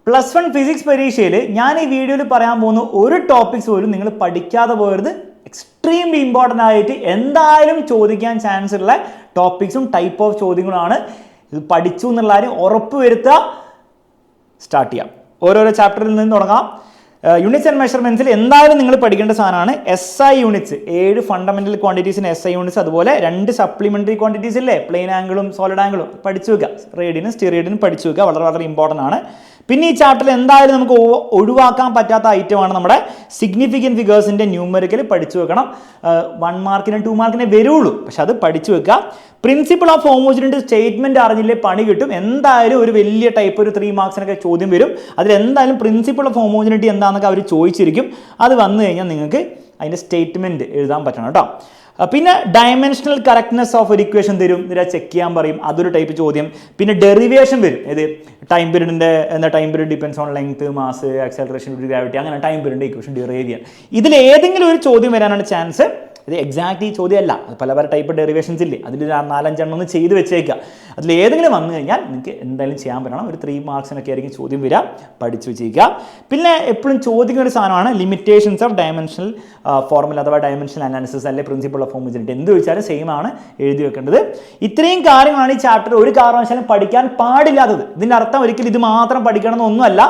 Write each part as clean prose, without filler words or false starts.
+1 physics പരീക്ഷയിൽ ഞാൻ ഈ വീഡിയോയിൽ പറയാൻ പോകുന്ന ഒരു ടോപ്പിക്സ് പോലും നിങ്ങൾ പഠിക്കാതെ പോകരുത്. എക്സ്ട്രീംലി ഇമ്പോർട്ടൻ്റ് ആയിട്ട് എന്തായാലും ചോദിക്കാൻ ചാൻസ് ഉള്ള ടോപ്പിക്സും ടൈപ്പ് ഓഫ് ചോദ്യങ്ങളാണ്. ഇത് പഠിച്ചു എന്നുള്ള കാര്യം ഉറപ്പ് വരുത്തുക. സ്റ്റാർട്ട് ചെയ്യാം. ഓരോരോ ചാപ്റ്ററിൽ നിന്ന് തുടങ്ങാം. യൂണിറ്റ്സ് ആൻഡ് മെഷർമെൻറ്റ്സിൽ എന്തായാലും നിങ്ങൾ പഠിക്കേണ്ട സാധനമാണ് SI യൂണിറ്റ്സ്. 7 ഫണ്ടമെന്റൽ ക്വാണ്ടിറ്റീസിന് SI യൂണിറ്റ്സ്, അതുപോലെ 2 സപ്ലിമെന്ററി ക്വാണ്ടിറ്റീസ് ഇല്ലേ, പ്ലെയിൻ ആംഗിളും സോളിഡ് ആംഗിളും പഠിച്ചു വെക്കുക. റേഡിയനും സ്റ്റിറിയഡിനും പഠിച്ചു വെക്കുക. വളരെ വളരെ ഇമ്പോർട്ടൻ്റ് ആണ്. പിന്നെ ഈ ചാപ്റ്ററിൽ എന്തായാലും നമുക്ക് ഒഴിവാക്കാൻ പറ്റാത്ത ഐറ്റമാണ് നമ്മുടെ സിഗ്നിഫിക്കൻറ്റ് ഫിഗേഴ്സിൻ്റെ ന്യൂമറിക്കൽ പഠിച്ചു വെക്കണം. 1 മാർക്കിന് 2 മാർക്കിനെ വരുള്ളൂ, പക്ഷെ അത് പഠിച്ചു വെക്കുക. പ്രിൻസിപ്പിൾ ഓഫ് ഹോമോജിനിറ്റി സ്റ്റേറ്റ്മെന്റ് അറിഞ്ഞില്ലേ പണി കിട്ടും. എന്തായാലും ഒരു വലിയ ടൈപ്പ് ഒരു 3 മാർക്സിനൊക്കെ ചോദ്യം വരും. അതിൽ എന്തായാലും പ്രിൻസിപ്പിൾ ഓഫ് ഹോമോജിനിറ്റി എന്താണെന്നൊക്കെ അവർ ചോദിച്ചിരിക്കും. അത് വന്നു കഴിഞ്ഞാൽ നിങ്ങൾക്ക് അതിൻ്റെ സ്റ്റേറ്റ്മെന്റ് എഴുതാൻ പറ്റണം കേട്ടോ. പിന്നെ ഡയമെൻഷണൽ കറക്റ്റ്നെസ് ഓഫ് ഒരു ഇക്വേഷൻ തരും, ഇതിനെ ചെക്ക് ചെയ്യാൻ പറയും, അതൊരു ടൈപ്പ് ചോദ്യം. പിന്നെ ഡെറിവേഷൻ വരും. ഇത് ടൈം പീരീഡിൻ്റെ time period depends on length, mass, acceleration, gravity, അങ്ങനെ ടൈം പീരീഡിൻ്റെ ഇക്വേഷൻ ഡെറൈവ് ചെയ്യാൻ. ഇതിൽ ഏതെങ്കിലും ഒരു ചോദ്യം വരാനാണ് ചാൻസ്. ഇത് എക്സാക്ട് ഈ ചോദ്യമല്ല, പല പല ടൈപ്പ് ഡെറിവേഷൻസ് ഇല്ലേ, അതിൽ 4-5 ഒന്ന് ചെയ്ത് വെച്ചേക്കുക. അതിൽ ഏതെങ്കിലും വന്നു കഴിഞ്ഞാൽ നിങ്ങൾക്ക് എന്തായാലും ചെയ്യാൻ പറ്റണം. ഒരു 3 മാർക്സിനൊക്കെ ആയിരിക്കും ചോദ്യം വരിക, പഠിച്ചു വെച്ചേക്കുക. പിന്നെ എപ്പോഴും ചോദിക്കുന്ന ഒരു സാധനമാണ് ലിമിറ്റേഷൻസ് ഓഫ് ഡയമെൻഷണൽ ഫോർമുല അഥവാ ഡയമെൻഷണൽ അനാലിസിസ് അല്ലെ പ്രിൻസിപ്പിൾ ഓഫ് ഹോമോജിനിറ്റി. എന്ത് ചോദിച്ചാലും സെയിം ആണ് എഴുതി വെക്കേണ്ടത്. ഇത്രയും കാര്യങ്ങളാണ് ഈ ചാപ്റ്റർ ഒരു കാരണവശാലും പഠിക്കാൻ പാടില്ലാത്തത്. ഇതിൻ്റെ അർത്ഥം ഒരിക്കലും ഇത് മാത്രം പഠിക്കണം എന്നൊന്നുമല്ല.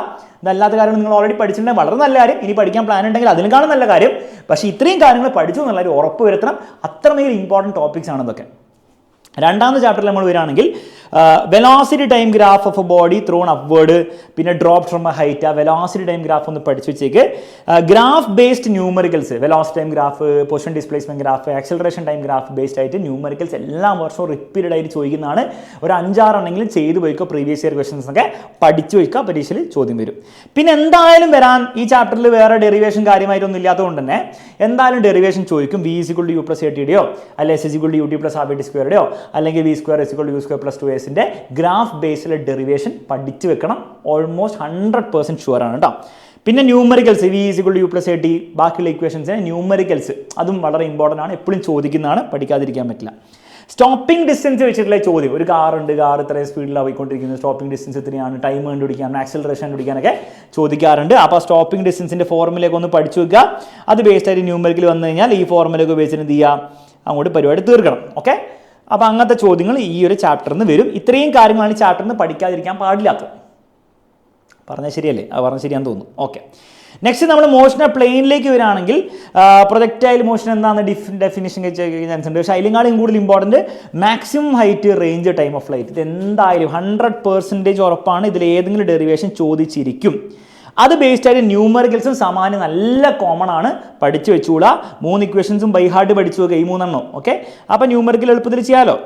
ഇതല്ലാത്ത കാര്യം നിങ്ങൾ ഓൾറെഡി പഠിച്ചിട്ടുണ്ടെങ്കിൽ വളരെ നല്ല കാര്യം. ഇനി പഠിക്കാൻ പ്ലാൻ ഉണ്ടെങ്കിൽ അതിനേക്കാളും നല്ല കാര്യം. പക്ഷേ ഇത്രയും കാര്യങ്ങൾ പഠിച്ചു എന്നുള്ള ഒരു ഉറപ്പ് വരുത്തണം. അത്രമേൽ ഇമ്പോർട്ടൻറ്റ് ടോപ്പിക്സ് ആണ് ഇതൊക്കെ. രണ്ടാമത്തെ ചാപ്റ്ററിൽ നമ്മൾ വരികയാണെങ്കിൽ velocity time graph of a body thrown upward, പിന്നെ ഡ്രോപ്പ് ഫ്രം എ ഹൈറ്റ്. ആ വെലോസിറ്റി ടൈം ഗ്രാഫ് ഒന്ന് പഠിച്ചു വെച്ചേക്ക്. Graph based numericals, velocity time graph, position displacement graph, acceleration time graph based ആയിട്ട് ന്യൂമറിക്കൽസ് എല്ലാ വർഷവും റിപ്പീറ്റഡ് ആയിട്ട് ചോദിക്കുന്നതാണ്. ഒരു 5-6 എണ്ണെങ്കിലും ചെയ്തു പോയിക്കോ. പ്രീവിയസ് ഇയർ ക്വസ്റ്റൻസ് ഒക്കെ പഠിച്ചു വയ്ക്കുക, പരീക്ഷയിൽ ചോദ്യം വരും. പിന്നെ എന്തായാലും വരാൻ ഈ ചാപ്റ്ററിൽ വേറെ ഡെറിവേഷൻ കാര്യമായിട്ടൊന്നും ഇല്ലാത്തതുകൊണ്ട് തന്നെ എന്തായാലും ഡെറിവേഷൻ ചോദിക്കും. V = U + ATയുടെയോ അല്ലെങ്കിൽ S = UT + RBT²യുടെയോ അല്ലെങ്കിൽ V² = U² + 2S graph ബേസിലെ derivation പഠിച്ചു വെക്കണം. ഓൾമോസ്റ്റ് 100% ഷുവർ ആണ് കേട്ടോ. പിന്നെ ന്യൂമറിക്കൽസ് V = U + AT, ബാക്കിയുള്ള ഇക്വേഷൻസിന് ന്യൂമറിക്കൽസ് അതും വളരെ ഇമ്പോർട്ടൻ്റ് ആണ്, എപ്പോഴും ചോദിക്കുന്നതാണ്, പഠിക്കാതിരിക്കാൻ പറ്റില്ല. സ്റ്റോപ്പിംഗ് ഡിസ്റ്റൻസ് വെച്ചിട്ടുള്ള ചോദ്യം. ഒരു കാറുണ്ട്, കാർ ഇത്രയും സ്പീഡിലാണ് പോയിക്കൊണ്ടിരിക്കുന്നത്, സ്റ്റോപ്പിംഗ് ഡിസ്റ്റൻസ് എത്രയാണ്, ടൈം കണ്ടുപിടിക്കാൻ, ആക്സലറേഷൻ കണ്ടുപിടിക്കാനൊക്കെ ചോദിക്കാറുണ്ട്. അപ്പോൾ സ്റ്റോപ്പിംഗ് ഡിസ്റ്റൻസിൻ്റെ ഫോർമുലയൊക്കെ ഒന്ന് പഠിച്ചു വെക്കുക. അത് ബേസ്ഡ് ആയിട്ട് ന്യൂമറിക്കൽ വന്നു കഴിഞ്ഞാൽ ഈ ഫോർമുലയൊക്കെ ഉപയോഗിച്ചിട്ട് എന്ത് ചെയ്യുക, അങ്ങോട്ട് പരിപാടി തീർക്കണം. ഓക്കെ, അപ്പോൾ അങ്ങനത്തെ ചോദ്യങ്ങൾ ഈ ഒരു ചാപ്റ്ററിൽ നിന്ന് വരും. ഇത്രയും കാര്യങ്ങളാണ് ഈ ചാപ്റ്ററിൽ നിന്ന് പഠിക്കാതിരിക്കാൻ പാടില്ലാത്തത്. പറഞ്ഞാൽ ശരിയല്ലേ? അത് പറഞ്ഞാൽ ശരിയാന്ന് തോന്നുന്നു. ഓക്കെ, നെക്സ്റ്റ് നമ്മൾ മോഷനെ പ്ലെയിനിലേക്ക് വരികയാണെങ്കിൽ പ്രൊജക്റ്റൈൽ മോഷൻ എന്താണെന്ന് ഡെഫിനിഷൻ ചാൻസ് ഉണ്ട്. പക്ഷേ അതിലേക്കാളും കൂടുതൽ important maximum height, range, time of flight. ഇത് എന്തായാലും 100% ഉറപ്പാണ്. ഇതിൽ ഏതെങ്കിലും ഡെറിവേഷൻ ചോദിച്ചിരിക്കും. അത് ബേസ്ഡ് ആയിട്ട് ന്യൂമറിക്കൽസും സമാനം നല്ല കോമൺ ആണ്, പഠിച്ചു വെച്ചുകൂടാ. 3 ഇക്വേഷൻസും ബൈ ഹാർട്ട് പഠിച്ചു വെക്കുക, ഈ 3 എണ്ണം. ഓക്കെ, അപ്പോൾ ന്യൂമറിക്കൽ എളുപ്പത്തിൽ ചെയ്യാമല്ലോ.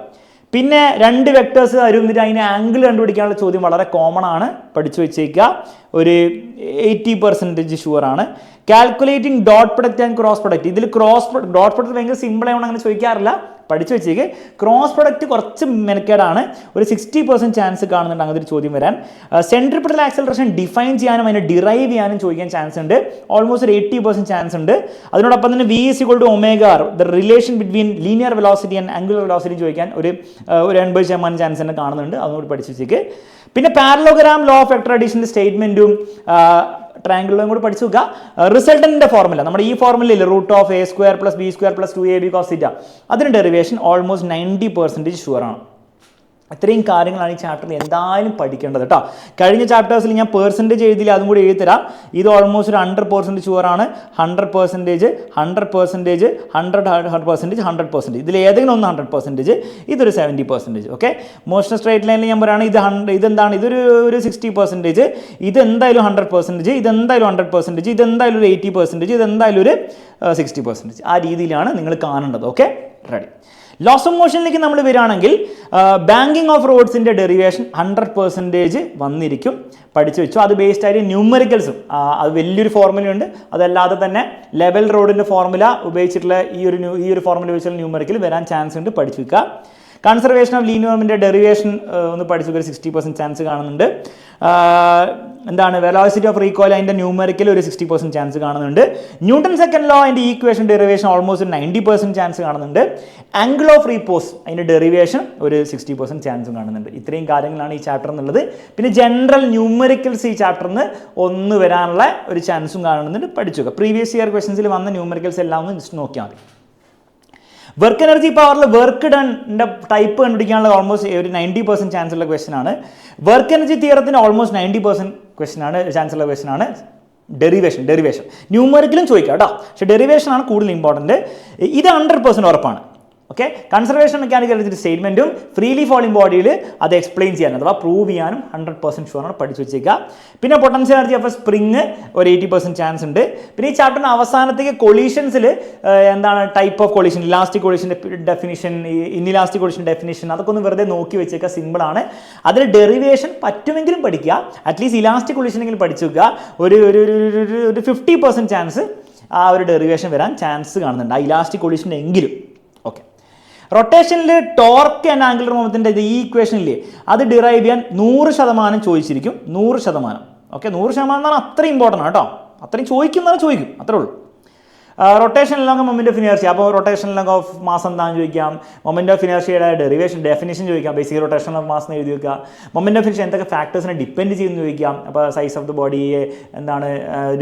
പിന്നെ 2 വെക്ടേഴ്സ് തരും, എന്നിട്ട് അതിന് ആംഗിൾ കണ്ടുപിടിക്കാനുള്ള ചോദ്യം വളരെ കോമൺ ആണ്, പഠിച്ചു വെച്ചേക്കുക. ഒരു 80% ഷുവർ ആണ്. Calculating dot product and cross product. ഇതിൽ ഡോട്ട് പ്രൊഡക്റ്റ് ഭയങ്കര സിമ്പിൾ ആയതുകൊണ്ട് അങ്ങനെ ചോദിക്കാറില്ല, പഠിച്ചു വെച്ചേക്ക്. ക്രോസ് പ്രൊഡക്റ്റ് കുറച്ച് മെനക്കേടാണ്, ഒരു 60% ചാൻസ് കാണുന്നുണ്ട് അങ്ങനത്തെ ഒരു ചോദ്യം വരാൻ. സെൻട്രിപിറ്റൽ ആക്സലറേഷൻ ഡിഫൈൻ ചെയ്യാനും അതിനെ ഡിറൈവ് ചെയ്യാനും ചോദിക്കാൻ ചാൻസ് ഉണ്ട്. ഓൾമോസ്റ്റ് ഒരു 80% ചാൻസ് ഉണ്ട്. അതിനോടൊപ്പം തന്നെ V = ω, the relation between linear velocity and angular velocity ചോദിക്കാൻ ഒരു 80% ചാൻസ് തന്നെ കാണുന്നുണ്ട്, അതുകൊണ്ട് പഠിച്ചു വെച്ചേക്ക്. പിന്നെ പാരലോഗ്രാം, ലോ ഓഫ് വെക്ടർ അഡീഷൻ്റെ സ്റ്റേറ്റ്മെൻറ്റും ട്രയാങ്കിളും കൂടി പഠിച്ചു വെക്കുക. റിസൾട്ടൻ്റെ ഫോർമുല, നമ്മുടെ ഈ ഫോർമുലയിൽ √(a² + b² + 2ab cos θ), അതിൻ്റെ ഡെറിവേഷൻ ഓൾമോസ്റ്റ് 90% ഷുവർ ആണ്. ഇത്രയും കാര്യങ്ങളാണ് ഈ ചാപ്റ്ററിൽ എന്തായാലും പഠിക്കേണ്ടത് കേട്ടോ. കഴിഞ്ഞ ചാപ്റ്റേഴ്സിൽ ഞാൻ പെർസെൻറ്റേജ് എഴുതിയില്ല, അതും കൂടി എഴുതിത്തരാം. ഇത് ഓൾമോസ്റ്റ് ഒരു 100% ഷുവറാണ്. 100%, 100%, 100%, 100%. ഇതിൽ ഏതെങ്കിലും ഒന്ന് 100%, ഇതൊരു 70%. ഓക്കെ, മോഷൻ സ്ട്രേറ്റ് ലൈനിൽ ഞാൻ പറയുകയാണ് ഇതെന്താണ്, ഇതൊരു 60%, ഇതെന്തായാലും 100%, ഇതെന്തായാലും 100%, ഇതെന്തായാലും ഒരു 80%, ഇതെന്തായാലും ഒരു 60%. ആ രീതിയിലാണ് നിങ്ങൾ കാണേണ്ടത്. Okay, ready. ലോസ് ഓഫ് മോഷനിലേക്ക് നമ്മൾ വരികയാണെങ്കിൽ ബാങ്കിങ് ഓഫ് റോഡ്സിൻ്റെ ഡെറിവേഷൻ 100% വന്നിരിക്കും, പഠിച്ചു വെച്ചു. അത് ബേസ്ഡ് ആയിട്ട് ന്യൂമറിക്കൽസും അത് വലിയൊരു ഫോർമുലയുണ്ട്. അതല്ലാതെ തന്നെ ലെവൽ റോഡിൻ്റെ ഫോർമുല ഉപയോഗിച്ചിട്ടുള്ള ഈ ഒരു ഫോർമുല ഉപയോഗിച്ചുള്ള ന്യൂമറിക്കൽ വരാൻ ചാൻസ് ഉണ്ട്, പഠിച്ചു വെക്കുക. കൺസർവേഷൻ ഓഫ് ലീനിയറിൻ്റെ ഡെറിവേഷൻ ഒന്ന് പഠിച്ചു, ഒരു 60% ചാൻസ് കാണുന്നുണ്ട്. എന്താണ് വെലോസിറ്റി ഓഫ് റീകോയിൽ അതിൻ്റെ ന്യൂമറിക്കൽ ഒരു 60% ചാൻസ് കാണുന്നുണ്ട്. ന്യൂട്ടൺ സെക്കൻഡ് ലോ അതിൻ്റെ ഈക്വേഷൻ ഡെറിവേഷൻ ഓൾമോസ്റ്റ് 90% ചാൻസ് കാണുന്നുണ്ട്. ആംഗിൾ ഓഫ് റീപോസ് അതിൻ്റെ ഡെറിവേഷൻ ഒരു 60% ചാൻസും കാണുന്നുണ്ട്. ഇത്രയും കാര്യങ്ങളാണ് ഈ ചാപ്റ്റർ എന്നുള്ളത്. പിന്നെ ജനറൽ ന്യൂമറിക്കൽസ് ഈ ചാപ്റ്ററിന് ഒന്ന് വരാനുള്ള ഒരു ചാൻസും കാണുന്നുണ്ട്. പഠിച്ചു പ്രീവിയസ് ഇയർ ക്വസ്റ്റൻസിൽ വന്ന ന്യൂമറിക്കൽസ് എല്ലാം ഒന്ന് ജസ്റ്റ് നോക്കിയാൽ മതി. വർക്ക് എനർജി പവറിൽ വർക്ക് ഡണ്ണിൻ്റെ ടൈപ്പ് കണ്ടുപിടിക്കാനുള്ള ഓൾമോസ്റ്റ് ഒരു 90% ചാൻസ് ഉള്ള ക്വസ്റ്റൻ ആണ്. വർക്ക് എനർജി തിയറത്തിന് ഓൾമോസ്റ്റ് 90% ക്വസ്റ്റൻ ആണ്, ചാൻസ് ഉള്ള ക്വസ്റ്റൻ ആണ്. ഡെറിവേഷൻ ന്യൂമറിക്കലും ചോദിക്കാം കേട്ടോ, പക്ഷേ ഡെറിവേഷൻ ആണ് കൂടുതൽ ഇമ്പോർട്ടൻറ്റ്. ഇത് 100% ഉറപ്പാണ്. ഓക്കെ, കൺസർവേഷൻ മെക്കാനിക്കൽ സ്റ്റേറ്റ്മെൻറ്റും ഫ്രീലി ഫോളിംഗ് ബോഡിയിൽ അത് എക്സ്പ്ലെയിൻ ചെയ്യാൻ അഥവാ പ്രൂവ് ചെയ്യാനും 100% ഷുവറാണ്, പഠിച്ചു വെച്ചേക്കുക. പിന്നെ പൊട്ടൻഷ്യൽ എനർജി ഓഫ് സ്പ്രിങ് ഒരു 80% ചാൻസ് ഉണ്ട്. പിന്നെ ഈ ചാപ്റ്ററിന് അവസാനത്തേക്ക് കൊളീഷൻസിൽ എന്താണ് ടൈപ്പ് ഓഫ് കൊളീഷൻ, ഇലാസ്റ്റിക് കൊളീഷൻ്റെ ഡെഫിനിഷൻ, ഇൻഇലാസ്റ്റിക് കൊളീഷൻ ഡെഫിനിഷൻ, അതൊക്കെ ഒന്ന് വെറുതെ നോക്കി വെച്ചേക്കുക, സിമ്പിളാണ്. അതിൽ ഡെറിവേഷൻ പറ്റുമെങ്കിലും പഠിക്കുക, അറ്റ്ലീസ്റ്റ് ഇലാസ്റ്റിക് കൊളീഷനെങ്കിലും പഠിച്ചു വെക്കുക. ഒരു 50% ചാൻസ് ആ ഒരു ഡെറിവേഷൻ വരാൻ ചാൻസ് കാണുന്നുണ്ട്, ആ ഇലാസ്റ്റിക് കൊളീഷൻ്റെ എങ്കിലും. ഓക്കെ, റൊട്ടേഷനിൽ ടോർക്ക് ആൻഡ് ആംഗുലർ മൊമെന്റിൻ്റെ ഈ ഇക്വേഷനിൽ അത് ഡിറൈവ് ചെയ്യാൻ 100% ചോദിച്ചിരിക്കും. 100%. ഓക്കെ, 100% എന്ന് പറഞ്ഞാൽ അത്രയും ഇമ്പോർട്ടൻ്റ് ആണ് കേട്ടോ, അത്രയും ചോദിക്കും, അത്രേ ഉള്ളൂ. Rotation long moment of inertia, അപ്പോൾ റൊട്ടേഷൻ ലോങ് ഓഫ് മാസ് എന്താണെന്ന് ചോദിക്കാം. മൊമെന്റ് ഓഫ് ഇനേർഷ്യയുടെ ഡെറിവേഷൻ ഡെഫിനിഷൻ ചോദിക്കാം, ബേസിക് റൊട്ടേഷൻ ഓഫ് മാസ് എന്ന് എഴുതി വെക്കുക. മൊമെന്റ് ഓഫ് ഇനേർഷ്യ എന്തൊക്കെ ഫാക്ടേഴ്സിനെ ഡിപ്പെൻഡ് ചെയ്യുന്നു ചോദിക്കാം. അപ്പോൾ സൈസ് ഓഫ് ദ ബോഡി, എന്താണ്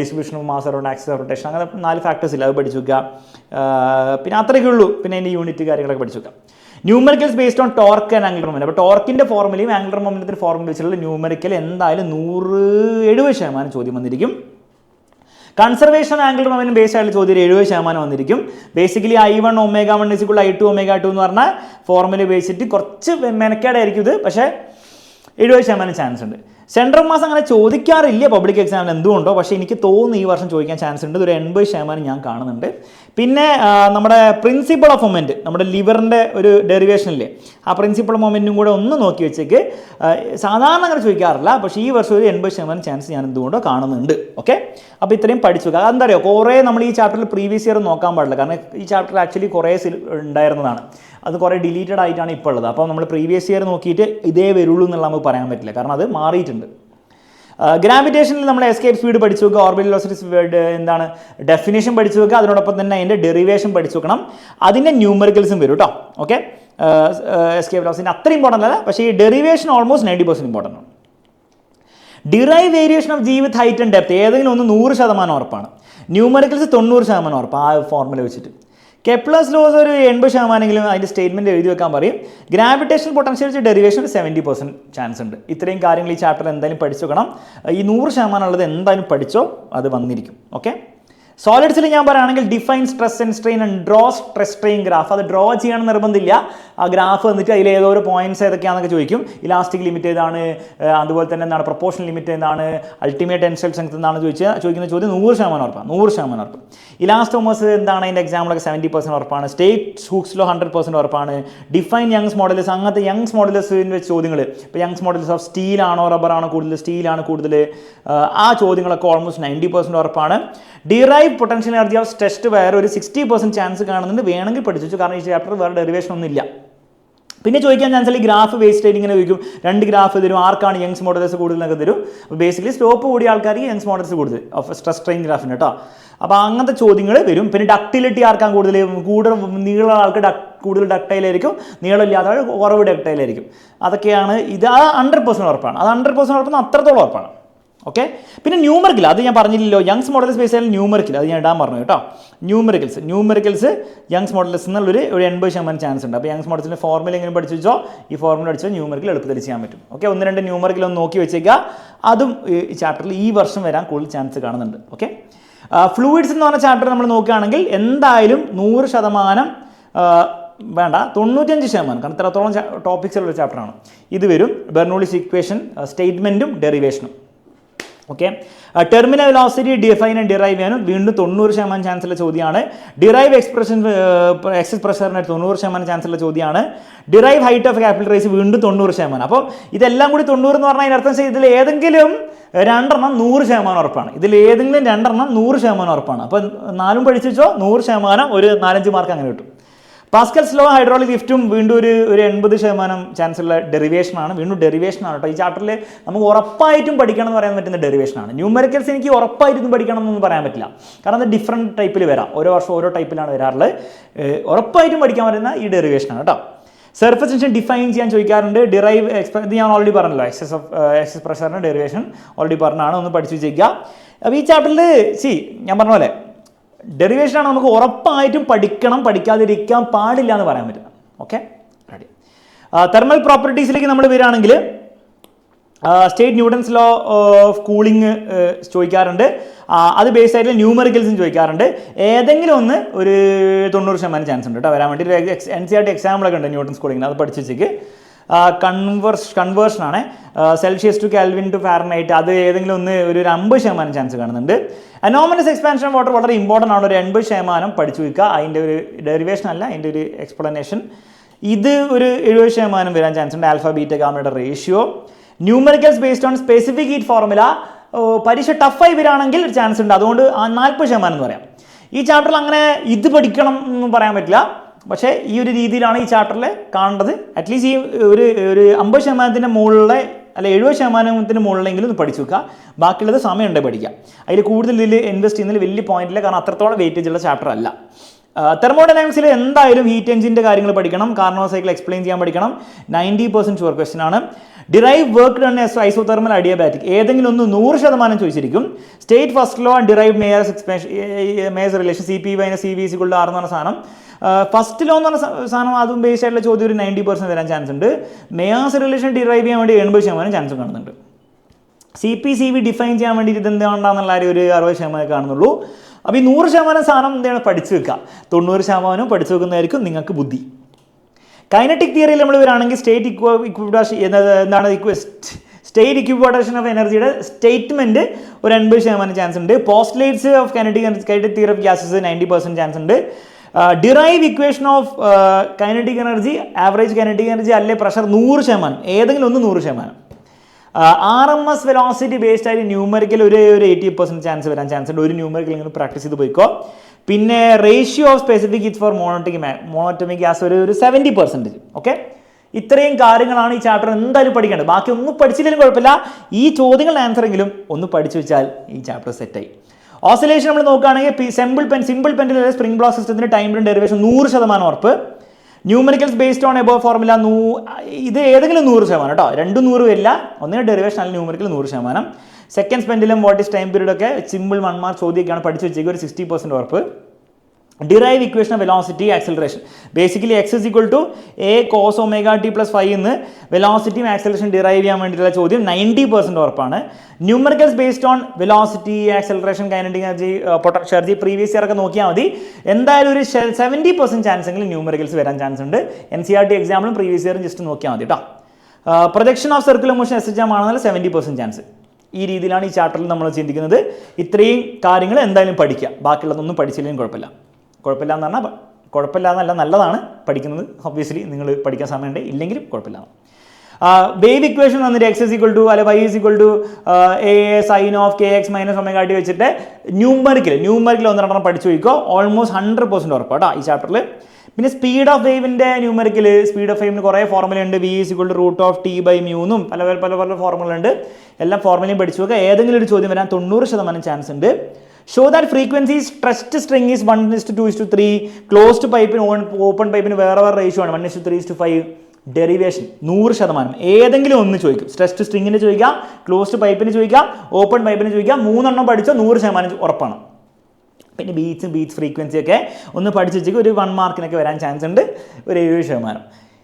distribution of mass around axis of rotation, അങ്ങനെ 4 ഫാക്ടേഴ്സ് ഇല്ല, അത് പഠിച്ചു വെക്കുക. പിന്നെ അത്രയൊക്കെ ഉള്ളൂ. പിന്നെ അതിൻ്റെ യൂണിറ്റ് കാര്യങ്ങളൊക്കെ പഠിച്ചു വെക്കാം. Numericals based on torque and angular moment, അപ്പോൾ ടോർക്കിൻ്റെ ഫോർമുലയും ആംഗുലർ മൊമെന്റത്തിൻ്റെ ഫോർമുല വെച്ചിട്ടുള്ള ന്യൂമറിക്കൽ എന്തായാലും 170% ചോദ്യം വന്നിരിക്കും. കൺസർവേഷൻ ആംഗിൾ മൊമെന്റ് ബേസ്ഡ് ആയിട്ടുള്ള ചോദ്യം 70% വന്നിരിക്കും. ബേസിക്കലി I1 ω1 = I2 ω2 എന്ന് പറഞ്ഞാൽ ഫോർമുല ഉപയോഗിച്ചിട്ട് കുറച്ച് മെനക്കേടായിരിക്കും ഇത്, പക്ഷേ 70% ചാൻസ് ഉണ്ട്. സെൻട്രൽ മാസ് അങ്ങനെ ചോദിക്കാറില്ല പബ്ലിക് എക്സാമിൽ, എന്തുകൊണ്ടോ, പക്ഷേ എനിക്ക് തോന്നുന്നു ഈ വർഷം ചോദിക്കാൻ ചാൻസ് ഉണ്ട്. ഒരു 80% ഞാൻ കാണുന്നുണ്ട്. പിന്നെ നമ്മുടെ പ്രിൻസിപ്പിൾ ഓഫ് മൊമെൻറ്റ്, നമ്മുടെ ലിവറിൻ്റെ ഒരു ഡെറിവേഷനില്ലേ, ആ പ്രിൻസിപ്പിൾ മൊമെൻറ്റും കൂടെ ഒന്ന് നോക്കി വെച്ചേക്ക്. സാധാരണ അങ്ങനെ ചോദിക്കാറില്ല, പക്ഷേ ഈ വർഷം ഒരു 80% ചാൻസ് ഞാൻ എന്തുകൊണ്ടോ കാണുന്നുണ്ട്. ഓക്കെ, അപ്പോൾ ഇത്രയും പഠിച്ചു വെക്കുക. അതെന്താ അറിയോ, കുറേ നമ്മൾ ഈ ചാപ്റ്ററിൽ പ്രീവിയസ് ഇയർ നോക്കാൻ പാടില്ല, കാരണം ഈ ചാപ്റ്ററിൽ ആക്ച്വലി കുറേ ഉണ്ടായിരുന്നതാണ്, അത് കുറേ ഡിലീറ്റഡ് ആയിട്ടാണ് ഇപ്പോൾ ഉള്ളത്. അപ്പോൾ നമ്മൾ പ്രീവിയസ് ഇയർ നോക്കിയിട്ട് ഇതേ വരുള്ളൂ എന്നുള്ള നമുക്ക് പറയാൻ പറ്റില്ല, കാരണം അത് മാറിയിട്ടുണ്ട്. ഗ്രാവിറ്റേഷനിൽ നമ്മൾ എസ്കേപ്പ് സ്പീഡ് പഠിച്ചു വെക്കുക, ഓർബിറ്റൽ വെലോസിറ്റി എന്താണ് ഡെഫിനേഷൻ പഠിച്ചു വെക്കുക, അതിനോടൊപ്പം തന്നെ അതിൻ്റെ ഡെറിവേഷൻ പഠിച്ചു വെക്കണം, അതിൻ്റെ ന്യൂമറിക്കൽസും വരും കേട്ടോ. ഓക്കെ, എസ്കേപ്പ് വെലോസിറ്റി അത്ര ഇമ്പോർട്ടൻ്റ് അല്ല, പക്ഷേ ഈ ഡെറിവേഷൻ ഓൾമോസ്റ്റ് 90% ഇമ്പോർട്ടൻ്റ് ആണ്. Derive variation of G with height and depth ഏതെങ്കിലും ഒന്ന് 100% ഉറപ്പാണ്. ന്യൂമറിക്കൽസ് 90% ഉറപ്പ് ആ ഫോർമുല വെച്ചിട്ട്. കെപ്ലേഴ്സ് ലോസ് ഒരു 80% അതിൻ്റെ സ്റ്റേറ്റ്മെൻറ്റ് എഴുതി വെക്കാൻ പറയും. ഗ്രാവിറ്റേഷൻ പൊട്ടൻഷ്യൽ വെച്ച് ഡെറിവേഷൻ ഒരു 70% ചാൻസ് ഉണ്ട്. ഇത്രയും കാര്യങ്ങൾ ഈ ചാപ്റ്റർ എന്തായാലും പഠിച്ചു വെക്കണം. ഈ 100% ഉള്ളത് എന്തായാലും പഠിച്ചോ, അത് വന്നിരിക്കും. ഓക്കെ, സോളിഡ്സിൽ ഞാൻ പറയുകയാണെങ്കിൽ define stress and strain and draw stress strain graph. അത് ഡ്രോ ചെയ്യണമെന്ന് നിർബന്ധമില്ല, ആ ഗ്രാഫ് വന്നിട്ട് അതിൽ ഏതോ ഒരു പോയിന്റ്സ് ഏതൊക്കെയാണെന്നൊക്കെ ചോദിക്കും. ഇലാസ്റ്റിക് ലിമിറ്റ് ഏതാണ്, അതുപോലെ തന്നെ എന്താണ് പ്രൊപ്പോർഷണൽ ലിമിറ്റ് എന്താണ്, അൾട്ടിമേറ്റ് ടെൻസൈൽ സ്ട്രെങ്ത് എന്താണെന്ന് ചോദിക്കുന്ന ചോദ്യം 100% ഉറപ്പാണ്. 100% ഉറപ്പ്. ഇലാസ്റ്റോമസ് എന്താണ് അതിൻ്റെ എക്സാമ്പിളൊക്കെ 70% ഉറപ്പാണ്. സ്റ്റേറ്റ് ഹൂക്സ് ലോ 100% ഉറപ്പാണ്. ഡിഫൈൻ യങ്സ് മോഡൽസ്, അങ്ങനത്തെ യങ്സ് മോഡൽസിൻ്റെ വെച്ച് ചോദ്യങ്ങൾ, ഇപ്പോൾ യങ്സ് മോഡൽസ് ഓഫ് സ്റ്റീലാണോ റബ്ബറാണോ കൂടുതൽ, സ്റ്റീലാണ് കൂടുതൽ, ആ ചോദ്യങ്ങളൊക്കെ ഓൾമോസ്റ്റ് 90% ഉറപ്പാണ്. Derive potential energy of test wire ഒരു 60% ചാൻസ് കാണുന്നുണ്ട്, വേണമെങ്കിൽ പഠിച്ചു, കാരണം ഈ ചാപ്റ്റർ വേറെ ഡെറിവേഷൻ ഒന്നും ഇല്ല. പിന്നെ ചോദിക്കാൻ ചാൻസ് ഈ ഗ്രാഫ് ബേസ്ഡ് ആയിട്ട് ഇങ്ങനെ ചോദിക്കും, 2 ഗ്രാഫ് തരും, ആർക്കാണ് യങ്സ് മോഡൽസ് കൂടുതലൊക്കെ തരും. അപ്പോൾ ബേസിക്കലി സ്ലോപ്പ് കൂടിയ ആൾക്കാർക്ക് യങ്സ് മോഡൽസ് കൂടുതൽ ഓഫ് സ്ട്രെസ് സ്ട്രെയിൻ ഗ്രാഫിന് കേട്ടോ. അപ്പോൾ അങ്ങനത്തെ ചോദ്യങ്ങൾ വരും. പിന്നെ ഡക്റ്റിലിറ്റി ആർക്കാണ് കൂടുതൽ നീളമുള്ള ആൾക്ക് കൂടുതൽ ഡക്റ്റൈലായിരിക്കും, നീളമില്ലാത്ത ആൾ കുറവ് ഡക്റ്റൈലായിരിക്കും. അതൊക്കെയാണ് ഇത്. അത് 100% ഉറപ്പാണ്, അത് 100% ഉറപ്പാണ്, അത്രത്തോളം ഉറപ്പാണ്. ഓക്കെ, പിന്നെ ന്യൂമറിക്കൽ അത് ഞാൻ പറഞ്ഞില്ലല്ലോ, യങ്സ് മോഡൽസ് ബേസ് ആയാലും ന്യൂമറിക്കൽ അത് ഞാൻ ഇടാൻ പറഞ്ഞു കേട്ടോ. ന്യൂമറിക്കൽസ് യങ്സ് മോഡൽസ് എന്നുള്ളൊരു 80% ചാൻസ് ഉണ്ട്. അപ്പോൾ യങ്സ് മോഡൽസിൻ്റെ ഫോർമുല എങ്ങനെ പഠിച്ചു വെച്ചോ, ഈ ഫോർമുല പഠിച്ചോ ന്യൂമറിക്കൽ എളുപ്പത്തിൽ ചെയ്യാൻ പറ്റും. ഓക്കെ, 1-2 ന്യൂമറിക്കൽ ഒന്ന് നോക്കി വെച്ചേക്കുക. അതും ഈ ചാപ്റ്ററിൽ ഈ വർഷം വരാൻ കൂടുതൽ ചാൻസ് കാണുന്നുണ്ട്. ഓക്കെ, ഫ്ലൂയിഡ്സ് എന്ന് പറഞ്ഞ ചാപ്റ്റർ നമ്മൾ നോക്കുകയാണെങ്കിൽ എന്തായാലും 100% വേണ്ട 95%, കാരണം ഇത്രത്തോളം ടോപ്പിക്സ് ഉള്ള ചാപ്റ്ററാണ്. ഇത് വരും. ബെർണൂളിസ് ഇക്വേഷൻ, സ്റ്റേറ്റ്മെൻറ്റും ഡെറിവേഷനും. Okay, terminal velocity define and derive ചെയ്യാനും വീണ്ടും 90% ചാൻസ് ഉള്ള ചോദ്യമാണ്. ഡിറൈവ് എക്സസ് പ്രഷറിന് 90% ചാൻസ് ഉള്ള ചോദ്യമാണ്. Derive height of capillary rise വീണ്ടും 90%. അപ്പോൾ ഇതെല്ലാം കൂടി 90 എന്ന് പറഞ്ഞാൽ അതിനർത്ഥം ഇതിൽ ഏതെങ്കിലും 2 100% ഉറപ്പാണ്. ഇതിൽ ഏതെങ്കിലും 2 100% ഉറപ്പാണ്. അപ്പോൾ 4 പഠിച്ചു വെച്ചോ, 100% ഒരു 4-5 മാർക്ക് അങ്ങനെ കിട്ടും. പാസ്കൽസ് ലോ ഹൈഡ്രോളിക് ലിഫ്റ്റും വീണ്ടും ഒരു 80% ചാൻസ് ഉള്ള ഡെറിവേഷനാണ്. വീണ്ടും ഡെറിവേഷനാണ് കേട്ടോ. ഈ ചാപ്റ്ററിൽ നമുക്ക് ഉറപ്പായിട്ടും പഠിക്കണം എന്ന് പറയാൻ പറ്റുന്ന ഡെറിവേഷനാണ്. ന്യൂമറിക്കൽസ് എനിക്ക് ഉറപ്പായിട്ടും പഠിക്കണം എന്നൊന്നും പറയാൻ പറ്റില്ല, കാരണം അത് ഡിഫറെൻറ്റ് ടൈപ്പിൽ വരാം. ഓരോ വർഷം ഓരോ ടൈപ്പിലാണ് വരാറുള്ളത്. ഉറപ്പായിട്ടും പഠിക്കാൻ പറ്റുന്ന ഈ ഡെറിവേഷനാണ് കേട്ടോ. സർഫസ് ടെൻഷൻ ഡിഫൈൻ ചെയ്യാൻ ചോദിക്കാറുണ്ട്. ഡിറൈവ് ഇത് ഞാൻ ഓൾറെഡി പറഞ്ഞല്ലോ, എക്സസ് പ്രഷറിൻ്റെ ഡെറിവേഷൻ ഓൾറെഡി പറഞ്ഞാണ്, ഒന്ന് പഠിച്ചു വെച്ചേക്കുക. അപ്പോൾ ഈ ചാപ്റ്ററിൽ ഞാൻ പറഞ്ഞ പോലെ ഡെറിവേഷനാണ് നമുക്ക് ഉറപ്പായിട്ടും പഠിക്കണം, പഠിക്കാതിരിക്കാൻ പാടില്ല എന്ന് പറയാൻ പറ്റുന്നത്. Okay, ready. തെർമൽ പ്രോപ്പർട്ടീസിലേക്ക് നമ്മൾ വരികയാണെങ്കിൽ state Newton's law of cooling ചോദിക്കാറുണ്ട്. അത് ബേസ് ആയിട്ട് ന്യൂമറിക്കൽസും ചോദിക്കാറുണ്ട്. ഏതെങ്കിലും ഒന്ന് ഒരു 90% ചാൻസ് ഉണ്ട് കേട്ടോ വരാൻ വേണ്ടി. NCERT എക്സാമ്പിളൊക്കെ ഉണ്ട് ന്യൂട്ടൺസ് കൂളിംഗിന്, അത് പഠിച്ചു വെച്ചേക്ക്. കൺവേർഷനാണ് Celsius to Kelvin to Fahrenheit, അത് ഏതെങ്കിലും ഒന്ന് ഒരു 50% ചാൻസ് കാണുന്നുണ്ട്. അനോമലസ് എക്സ്പാൻഷൻ വാട്ടർ വളരെ ഇമ്പോർട്ടൻ്റ് ആണ്, ഒരു 80% പഠിച്ചു വയ്ക്കുക. അതിൻ്റെ ഒരു ഡെറിവേഷൻ അല്ല, അതിൻ്റെ ഒരു എക്സ്പ്ലനേഷൻ. ഇത് ഒരു 70% വരാൻ ചാൻസ് ഉണ്ട്. ആൽഫ ബീറ്റ ഗാമയുടെ ratio. Numericals based on specific heat formula, പരീക്ഷ ടഫായി വരികയാണെങ്കിൽ ഒരു ചാൻസ് ഉണ്ട്, അതുകൊണ്ട് 40% എന്ന് പറയാം. ഈ ചാപ്റ്ററിൽ അങ്ങനെ ഇത് പഠിക്കണം എന്ന് പറയാൻ പറ്റില്ല, പക്ഷേ ഈ ഒരു രീതിയിലാണ് ഈ ചാപ്റ്ററിൽ കാണേണ്ടത്. അറ്റ്ലീസ്റ്റ് ഈ ഒരു 50% മുകളിലെ അല്ല 70% മുകളിലെങ്കിലും ഒന്ന് പഠിച്ചു വെക്കുക. ബാക്കിയുള്ളത് സമയമുണ്ട് പഠിക്കുക. അതിൽ കൂടുതൽ ഇതിൽ ഇൻവെസ്റ്റ് ചെയ്യുന്നതിൽ വലിയ പോയിന്റില്ല, കാരണം അത്രത്തോളം വെയിറ്റേജ് ഉള്ള ചാപ്റ്റർ അല്ല. തെർമോഡൈനാമിക്സിൽ എന്തായാലും ഹീറ്റ് എഞ്ചിൻ്റെ കാര്യങ്ങൾ പഠിക്കണം. കാർനോട്ട് സൈക്കിൾ എക്സ്പ്ലെയിൻ ചെയ്യാൻ പഠിക്കണം. 90% ഷുവർ ക്വസ്റ്റ്യൻ ആണ്. Derive work done as isothermal adiabatic, ഏതെങ്കിലും ഒന്ന് 100% ചോദിച്ചിരിക്കും. State first law and derive Mayer's relation CP - CV = R എന്ന് പറഞ്ഞ സാധനം. ഫസ്റ്റ് ലോ എന്ന് പറഞ്ഞ സാധനം അതും ബേസ് ആയിട്ടുള്ള ചോദ്യം ഒരു 90% വരാൻ ചാൻസ് ഉണ്ട്. മേയേഴ്സ് റിലേഷൻ ഡിറൈവ് ചെയ്യാൻ വേണ്ടി 80% ചാൻസ് കാണുന്നുണ്ട്. CP CV ഡിഫൈൻ ചെയ്യാൻ വേണ്ടിയിട്ട് ഇത് എന്താണെന്നുള്ള ഒരു 60% കാണുന്നുള്ളൂ. അപ്പോൾ ഈ 100% സാധനം എന്താണ് പഠിച്ചു വെക്കുക, 90% പഠിച്ചു വെക്കുന്നതായിരിക്കും നിങ്ങൾക്ക് ബുദ്ധി. കൈനറ്റിക് തിയറിയിൽ നമ്മൾ വരികയാണെങ്കിൽ സ്റ്റേറ്റ് ഇക്വിപോട്ടേഷൻ ഓഫ് എനർജിയുടെ സ്റ്റേറ്റ്മെൻറ്റ് ഒരു 80% ചാൻസ് ഉണ്ട്. Postulates of kinetic theory of gases 90% chance ഉണ്ട്. Derive equation of kinetic energy, average kinetic energy അല്ലെ പ്രഷർ 100%, ഏതെങ്കിലും ഒന്ന് 100%. RMS വെലോസിറ്റി ബേസ്ഡ് ആയിട്ട് ന്യൂമറിക്കൽ ഒരു 80% ചാൻസ് വരാൻ ചാൻസ് ഉണ്ട്. ഒരു ന്യൂമറിക്കൽ ഇങ്ങനെ പ്രാക്ടീസ് ചെയ്ത് പോയിക്കോ. പിന്നെ ratio of specific heat for monatomic gas ഒരു 70%. ഓക്കെ, ഇത്രയും കാര്യങ്ങളാണ് ഈ ചാപ്റ്റർ എന്തായാലും പഠിക്കേണ്ടത്. ബാക്കി ഒന്നും പഠിച്ചില്ലെങ്കിലും കുഴപ്പമില്ല, ഈ ചോദ്യങ്ങളുടെ ആൻസറെങ്കിലും ഒന്ന് പഠിച്ചു വെച്ചാൽ ഈ ചാപ്റ്റർ സെറ്റായി. ഓസിലേഷൻ നമ്മൾ നോക്കുകയാണെങ്കിൽ സിമ്പിൾ പെൻഡിൽ സ്പ്രിംഗ് ബ്ലോക്ക് സിസ്റ്റത്തിന് ടൈം ഡെറിവേഷൻ 100% ഉറപ്പ്. Numericals based on above formula ഇത് ഏതെങ്കിലും 100% കേട്ടോ, 200 വരില്ല. ഒന്നിന് ഡെറിവേഷൻ അല്ലെങ്കിൽ numerical 100%. Seconds പെൻഡിലും what is time period ഒക്കെ സിമ്പിൾ 1 മാർക്ക് ചോദ്യമൊക്കെയാണ് പഠിച്ചു വെച്ചേക്ക്, ഒരു 60% ഉറപ്പ്. Derive equation of velocity acceleration, basically x = a cos ωt + 5 എന്ന് വെലോസിറ്റിയും ആക്സലറേഷൻ ഡിറൈവ് ചെയ്യാൻ വേണ്ടിയിട്ടുള്ള ചോദ്യം 90% ഉറപ്പാണ്. Numericals based on velocity, acceleration, kinetic energy, potential energy previous year ഒക്കെ നോക്കിയാൽ മതി. എന്തായാലും ഒരു 70% ചാൻസ് എങ്കിലും ന്യൂമറിക്കൽസ് വരാൻ ചാൻസ് ഉണ്ട്. NCERT എക്സാമിലും പ്രീവിയസ് ഇയറും ജസ്റ്റ് നോക്കിയാൽ മതി കേട്ടോ. Projection of circular motion SHM ആണെന്നാൽ 70% chance. ഈ രീതിയിലാണ് ഈ ചാപ്റ്ററിൽ നമ്മൾ ചിന്തിക്കുന്നത്. ഇത്രയും കാര്യങ്ങൾ എന്തായാലും പഠിക്കുക, ബാക്കിയുള്ളതൊന്നും പഠിച്ചില്ലെങ്കിലും കുഴപ്പമില്ല എന്ന് പറഞ്ഞാൽ കുഴപ്പമില്ല എന്നല്ല, നല്ലതാണ് പഠിക്കുന്നത്. ഒബ്വിയസ്ലി നിങ്ങൾ പഠിക്കാൻ സമയമുണ്ട്, ഇല്ലെങ്കിലും കുഴപ്പമില്ല. വേവ് ഇക്വേഷൻ വന്നിട്ട് x = അല്ലെ y = a sin of kx - ωt വെച്ചിട്ട് ന്യൂമറിക്കൽ 1 പഠിച്ചു പോയിക്കോ. ഓൾമോസ്റ്റ് 100% ഉറപ്പാട്ടോ ഈ ചാപ്റ്ററിൽ. പിന്നെ സ്പീഡ് ഓഫ് വേവിൻ്റെ ന്യൂമറിക്കൽ, സ്പീഡ് ഓഫ് വേവിന് കുറേ ഫോർമുല ഉണ്ട്. v = √T/μ എന്നും പല ഫോർമുല ഉണ്ട്. എല്ലാ ഫോർമുലയും പഠിച്ചു നോക്കുക. ഏതെങ്കിലും ഒരു ചോദ്യം വരാൻ 90% ചാൻസ് ഉണ്ട്. Show that frequency stretched string is 1:2:3. Closed പൈപ്പിന് ഓപ്പൺ പൈപ്പിന് വേറെ റേഷ്യോ ആണ് 1:3:5. ഡെറിവേഷൻ 100%, ഏതെങ്കിലും ഒന്ന് ചോദിക്കും. സ്ട്രെച്ച്ഡ് സ്ട്രിങ്ങിന് ചോദിക്കാം, ക്ലോസ്ഡ് പൈപ്പിന് ചോദിക്കാം, ഓപ്പൺ പൈപ്പിന് ചോദിക്കാം. 3 പഠിച്ചോ 100% ഉറപ്പാണ്. പിന്നെ ബീച്ച് ഫ്രീക്വൻസി ഒക്കെ ഒന്ന് പഠിച്ചു വെച്ചേക്ക്, ഒരു 1 മാർക്കിനൊക്കെ വരാൻ ചാൻസ് ഉണ്ട്, ഒരു 70%.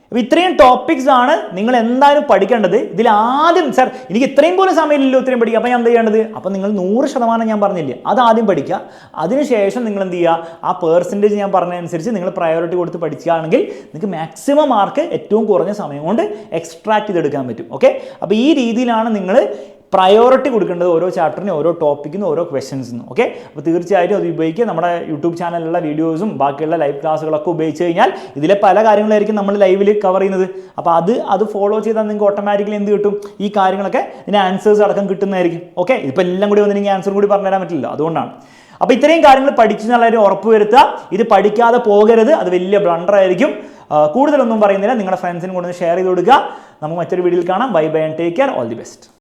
അപ്പോൾ ഇത്രയും ടോപ്പിക്സ് ആണ് നിങ്ങൾ എന്തായാലും പഠിക്കേണ്ടത്. ഇതിൽ ആദ്യം സർ എനിക്ക് ഇത്രയും പോലും സമയമില്ലല്ലോ ഇത്രയും പഠിക്കുക, അപ്പോൾ ഞാൻ എന്താ ചെയ്യേണ്ടത്? അപ്പോൾ നിങ്ങൾ 100% ഞാൻ പറഞ്ഞില്ലേ, അത് ആദ്യം പഠിക്കുക. അതിനുശേഷം നിങ്ങൾ എന്ത് ചെയ്യുക, ആ പെർസെൻറ്റേജ് ഞാൻ പറഞ്ഞതനുസരിച്ച് നിങ്ങൾ പ്രയോറിറ്റി കൊടുത്ത് പഠിക്കുകയാണെങ്കിൽ നിങ്ങൾക്ക് മാക്സിമം മാർക്ക് ഏറ്റവും കുറഞ്ഞ സമയം കൊണ്ട് എക്സ്ട്രാക്ട് ചെയ്തെടുക്കാൻ പറ്റും. ഓക്കെ, അപ്പോൾ ഈ രീതിയിലാണ് നിങ്ങൾ പ്രയോറിറ്റി കൊടുക്കേണ്ടത് ഓരോ ചാപ്റ്ററിനും, ഓരോ ടോപ്പിക്കിനും, ഓരോ ക്വസ്റ്റ്യൻസിനും. ഓക്കെ, അപ്പോൾ തീർച്ചയായിട്ടും അത് ഉപയോഗിക്കുക. നമ്മുടെ യൂട്യൂബ് ചാനലിലുള്ള വീഡിയോസും ബാക്കിയുള്ള ലൈവ് ക്ലാസ്സുകളൊക്കെ ഉപയോഗിച്ച് കഴിഞ്ഞാൽ ഇതിലെ പല കാര്യങ്ങളായിരിക്കും നമ്മൾ ലൈവിൽ കവർ ചെയ്യുന്നത്. അപ്പോൾ അത് ഫോളോ ചെയ്താൽ നിങ്ങൾക്ക് ഓട്ടോമാറ്റിക്കലി എന്ത് കിട്ടും, ഈ കാര്യങ്ങളൊക്കെ ഇതിന് ആൻസേഴ്സ് അടക്കം കിട്ടുന്നതായിരിക്കും. ഓക്കെ, ഇപ്പോൾ എല്ലാം കൂടി വന്നിട്ടുണ്ടെങ്കിൽ ആൻസർ കൂടി പറഞ്ഞുതരാൻ പറ്റില്ല, അതുകൊണ്ടാണ്. അപ്പോൾ ഇത്രയും കാര്യങ്ങൾ പഠിച്ചു എന്നുള്ളൊരു ഉറപ്പ് വരുത്തുക. ഇത് പഠിക്കാതെ പോകരുത്, അത് വലിയ ബ്ലണ്ടർ ആയിരിക്കും. കൂടുതലൊന്നും പറയുന്നില്ല, നിങ്ങളുടെ ഫ്രണ്ട്സിനും കൊണ്ടൊന്ന് ഷെയർ ചെയ്ത് കൊടുക്കുക. നമുക്ക് മറ്റൊരു വീഡിയോയിൽ കാണാം. Bye bye and take care. All the best.